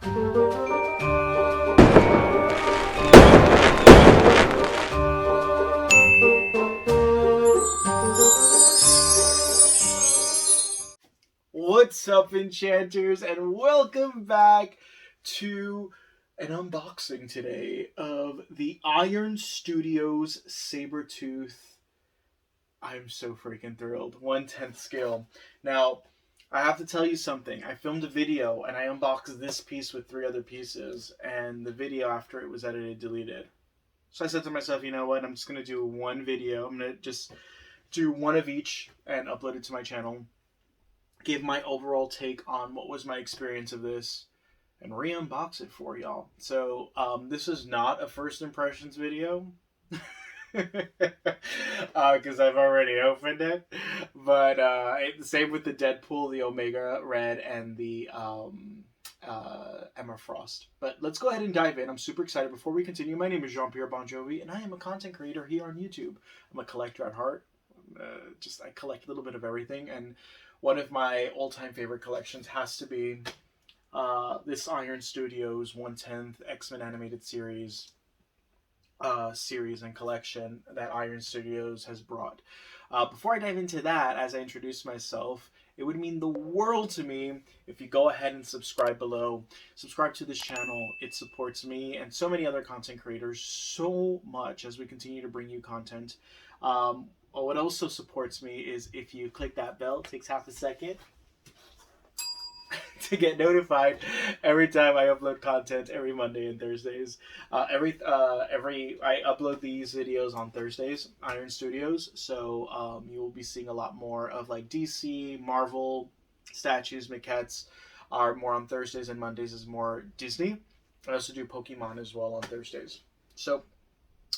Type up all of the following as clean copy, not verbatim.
What's up, enchanters, and welcome back to an unboxing today of the Iron Studios Sabertooth. I'm so freaking thrilled. 1/10 scale. Now, I have to tell you something. I filmed a video and I unboxed this piece with 3 other pieces, and the video after it was edited deleted. So I said to myself, you know what? I'm just going to do one video. I'm going to just do one of each and upload it to my channel. Give my overall take on what was my experience of this and re-unbox it for y'all. So this is not a first impressions video because I've already opened it, but same with the Deadpool, the Omega Red, and the Emma Frost. But let's go ahead and dive in. I'm super excited. Before we continue, my name is Jean-Pierre Bon Jovi, and I am a content creator here on YouTube. I'm a collector at heart. I collect a little bit of everything, and one of my all-time favorite collections has to be this Iron Studios 1/10 X-Men animated series and collection that Iron Studios has brought. Before I dive into that, as I introduce myself, it would mean the world to me if you go ahead and subscribe below. Subscribe to this channel. It supports me and so many other content creators so much as we continue to bring you content. What also supports me is if you click that bell. It takes half a second to get notified every time I upload content every Monday and Thursdays. I upload these videos on Thursdays, Iron Studios. So you will be seeing a lot more of like DC, Marvel statues, maquettes are more on Thursdays, and Mondays is more Disney. I also do Pokemon as well on Thursdays. So.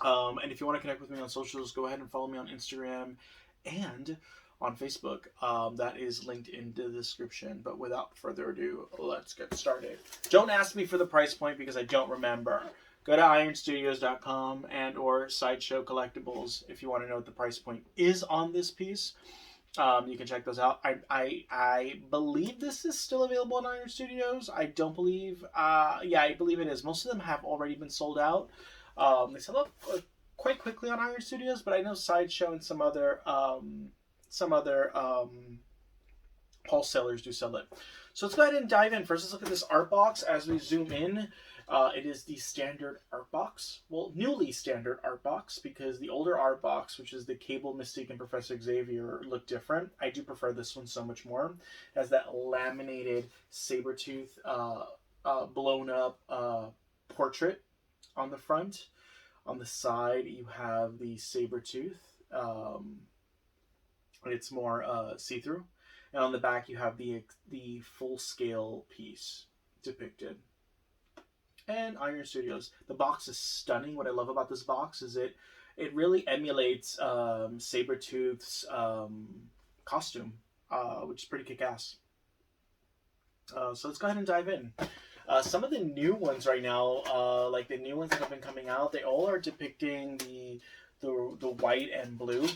And if you want to connect with me on socials, go ahead and follow me on Instagram and on Facebook. That is linked in the description. But without further ado, let's get started. Don't ask me for the price point because I don't remember. Go to ironstudios.com and or Sideshow Collectibles if you want to know what the price point is on this piece. You can check those out. I believe this is still available on Iron Studios. I don't believe... yeah, I believe it is. most of them have already been sold out. They sell up quite quickly on Iron Studios, but I know Sideshow and some other wholesalers do sell it. So let's go ahead and dive in. First, let's look at this art box as we zoom in. It is the standard art box. Well, newly standard art box, because the older art box, which is the Cable, Mystique, and Professor Xavier, look different. I do prefer this one so much more. It has that laminated Sabertooth blown up portrait on the front. On the side, you have the Sabertooth. It's more see-through. And on the back, you have the full-scale piece depicted. And Iron Studios. The box is stunning. What I love about this box is it really emulates Sabertooth's costume, which is pretty kick-ass. So let's go ahead and dive in. Some of the new ones right now, like the new ones that have been coming out, they all are depicting the white and blue,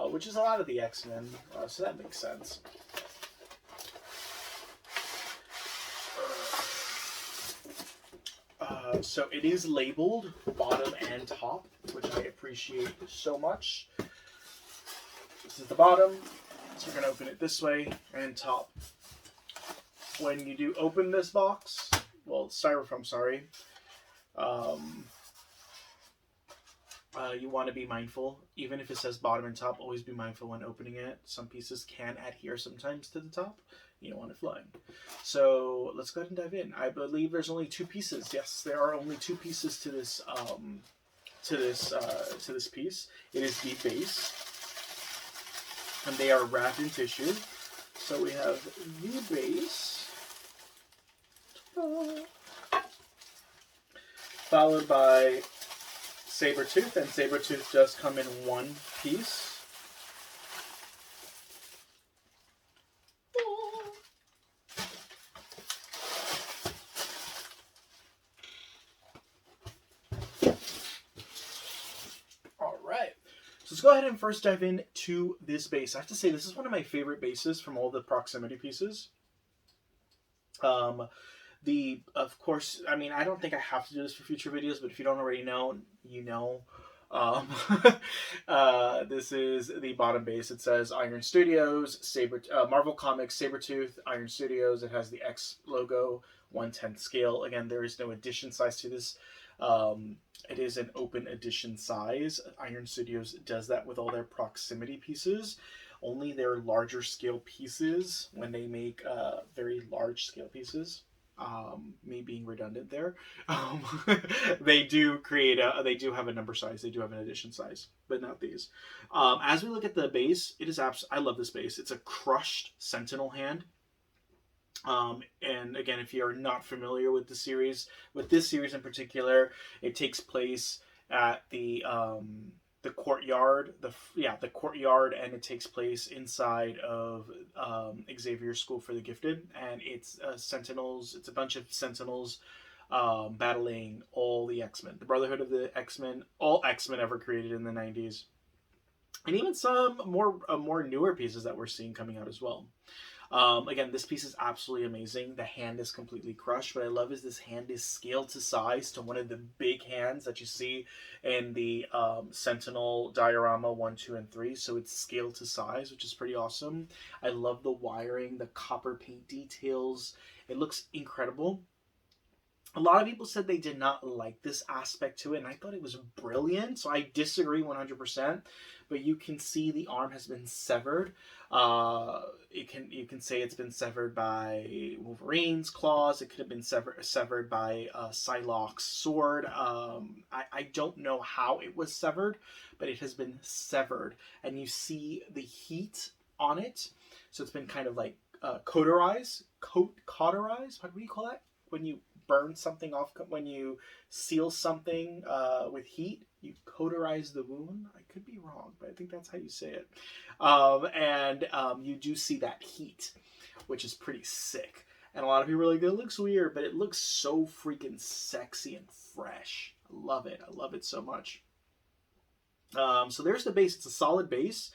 which is a lot of the X-Men, so that makes sense. So it is labeled bottom and top, which I appreciate so much. This is the bottom, so we're going to open it this way, and top. When you do open this box, well, styrofoam, sorry, you want to be mindful. Even if it says bottom and top, always be mindful when opening it. Some pieces can adhere sometimes to the top. You don't want it flying. So let's go ahead and dive in. I believe there's only 2 pieces. Yes, there are only 2 pieces to this piece. It is the base, and they are wrapped in tissue. So we have the base. Followed by Sabertooth, and Sabertooth does come in 1 piece. Alright, so let's go ahead and first dive into this base. I have to say, this is one of my favorite bases from all the proximity pieces. Of course, I mean, I don't think I have to do this for future videos, but if you don't already know, you know. Um, this is the bottom base. It says Iron Studios, Marvel Comics, Sabertooth, Iron Studios. It has the X logo, 1/10 scale. Again, there is no edition size to this. It is an open edition size. Iron Studios does that with all their proximity pieces. Only their larger scale pieces, when they make very large scale pieces, me being redundant there, um, they do they do have a number size, they do have an edition size, but not these. As we look at the base, it is I love this base. It's a crushed Sentinel hand. And again, if you're not familiar with the series, with this series in particular, it takes place at the courtyard, the courtyard, and it takes place inside of Xavier's School for the Gifted, and it's Sentinels. It's a bunch of Sentinels battling all the X-Men, the Brotherhood of the X-Men, all X-Men ever created in the '90s, and even some more newer pieces that we're seeing coming out as well. Again, this piece is absolutely amazing. The hand is completely crushed. What I love is this hand is scaled to size to one of the big hands that you see in the Sentinel diorama 1, 2, and 3. So it's scaled to size, which is pretty awesome. I love the wiring, the copper paint details. It looks incredible. A lot of people said they did not like this aspect to it, and I thought it was brilliant. So I disagree 100%. But you can see the arm has been severed. You can say it's been severed by Wolverine's claws. It could have been severed by Psylocke's sword. I don't know how it was severed, but it has been severed, and you see the heat on it. So it's been kind of like cauterized. Cauterized. What do you call that? When you burn something off, when you seal something with heat, you cauterize the wound. I could be wrong, but I think that's how you say it. You do see that heat, which is pretty sick. And a lot of people are like, it looks weird, but it looks so freaking sexy and fresh. I love it. I love it so much. So there's the base. It's a solid base.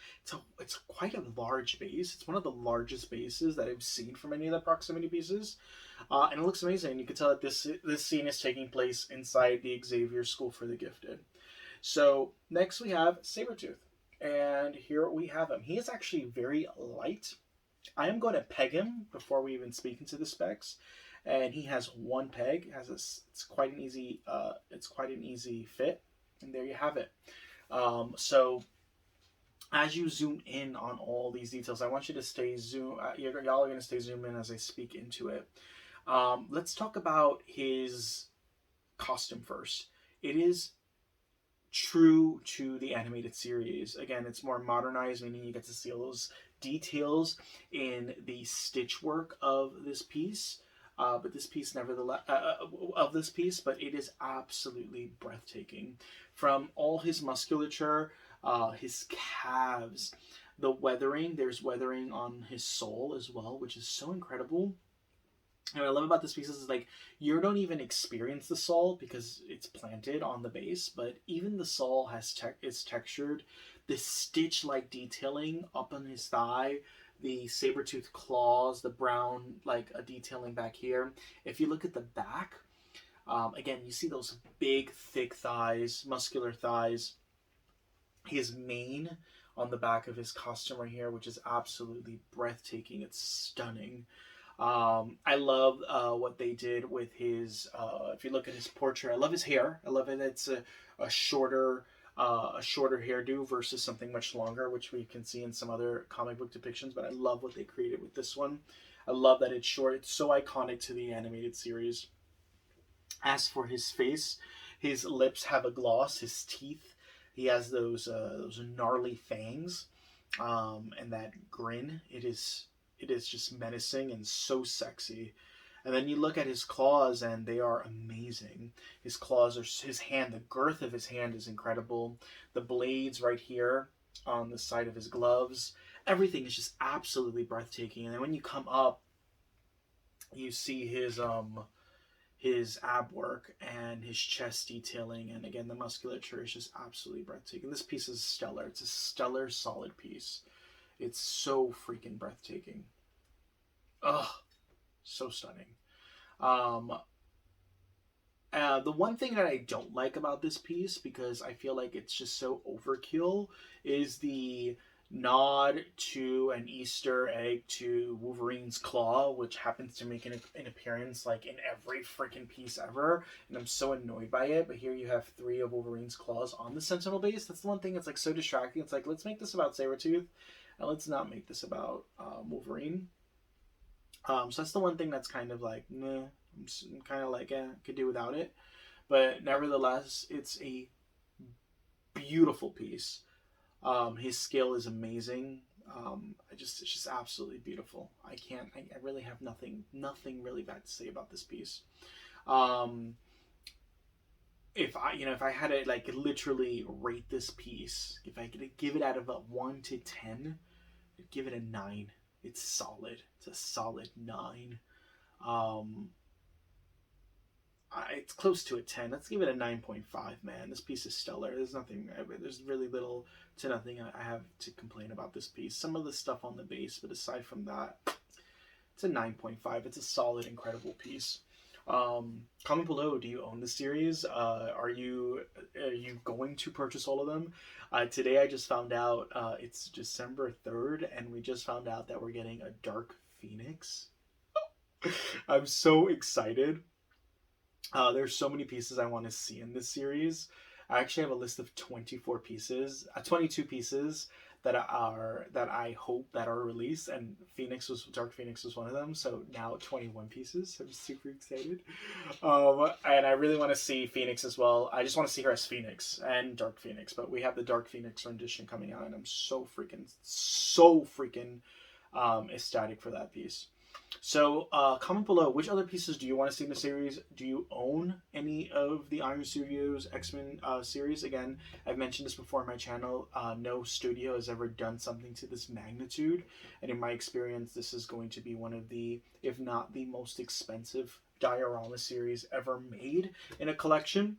It's quite a large base. It's one of the largest bases that I've seen from any of the proximity pieces. And it looks amazing. You can tell that this scene is taking place inside the Xavier School for the Gifted. So next we have Sabertooth. And here we have him. He is actually very light. I am going to peg him before we even speak into the specs. And he has one peg. It's quite an easy fit. And there you have it. So as you zoom in on all these details, I want you to stay zoom. Y'all are going to stay zoomed in as I speak into it. Let's talk about his costume first. It is true to the animated series. Again, it's more modernized, meaning you get to see all those details in the stitch work of this piece. But this piece, nevertheless, but it is absolutely breathtaking. From all his musculature, his calves, the weathering. There's weathering on his soul as well, which is so incredible. And what I love about this piece is like you don't even experience the soul because it's planted on the base, but even the soul is textured. The stitch-like detailing up on his thigh, the saber-tooth claws, the brown like a detailing back here. If you look at the back, again you see those big, thick thighs, muscular thighs. His mane on the back of his costume right here, which is absolutely breathtaking. It's stunning. I love what they did with his. If you look at his portrait, I love his hair. I love it. It's a shorter hairdo versus something much longer, which we can see in some other comic book depictions. But I love what they created with this one. I love that it's short. It's so iconic to the animated series. As for his face, his lips have a gloss. His teeth, he has those gnarly fangs, and that grin. It is just menacing and so sexy. And then you look at his claws and they are amazing. His claws are his hand, the girth of his hand is incredible. The blades right here on the side of his gloves, everything is just absolutely breathtaking. And then when you come up, you see his ab work and his chest detailing, and again the musculature is just absolutely breathtaking. This piece is stellar. It's a stellar, solid piece. It's so freaking breathtaking. Oh, so stunning. Um, the one thing that I don't like about this piece, because I feel like it's just so overkill, is the nod to an Easter egg to Wolverine's claw, which happens to make an appearance like in every freaking piece ever, and I'm so annoyed by it. But here you have 3 of Wolverine's claws on the Sentinel base. That's the one thing that's like so distracting. It's like, let's make this about Sabertooth, and let's not make this about Wolverine. So that's the one thing that's kind of like, meh. I'm kind of like, could do without it. But nevertheless, it's a beautiful piece. His skill is amazing. It's just absolutely beautiful. I really have nothing really bad to say about this piece. Um, if I had to like literally rate this piece, if I could give it out of a 1 to 10, I'd give it a 9. It's solid. It's a solid 9. Um, it's close to a 10. Let's give it a 9.5, man. This piece is stellar. There's really little to nothing I have to complain about this piece. Some of the stuff on the base, but aside from that, it's a 9.5. It's a solid, incredible piece. Comment below, do you own the series? Are you going to purchase all of them? Today I just found out it's December 3rd, and we just found out that we're getting a Dark Phoenix. I'm so excited. There's so many pieces I want to see in this series. I actually have a list of 24 pieces, 22 pieces that I hope that are released, and Dark Phoenix was one of them. So now 21 pieces. I'm super excited, and I really want to see Phoenix as well. I just want to see her as Phoenix and Dark Phoenix, but we have the Dark Phoenix rendition coming out, and I'm so freaking ecstatic for that piece. So comment below, which other pieces do you want to see in the series? Do you own any of the Iron Studios X-Men series? Again, I've mentioned this before on my channel. No studio has ever done something to this magnitude, and in my experience, this is going to be one of the, if not the most expensive diorama series ever made in a collection.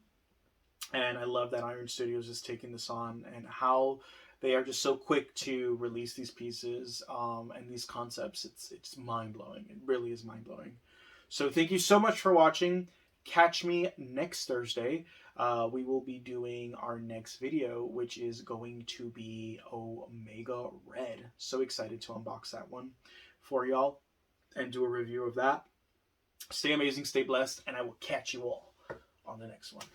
And I love that Iron Studios is taking this on, and how they are just so quick to release these pieces and these concepts. It's mind blowing. It really is mind blowing. So thank you so much for watching. Catch me next Thursday. We will be doing our next video, which is going to be Omega Red. So excited to unbox that one for y'all and do a review of that. Stay amazing, stay blessed, and I will catch you all on the next one.